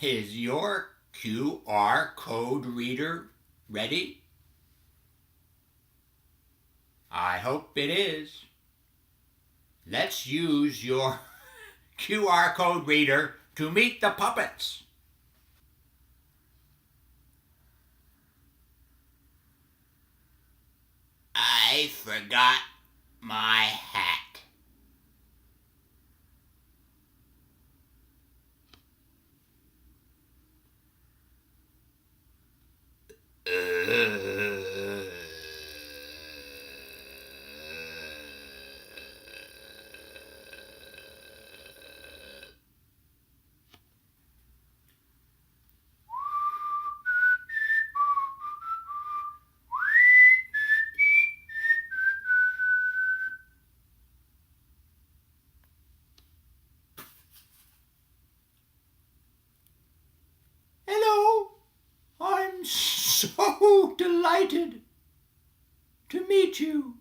Is your QR code reader ready? I hope it is. Let's use your QR code reader to meet the puppets. I forgot my hat. Hello, I'm so delighted to meet you.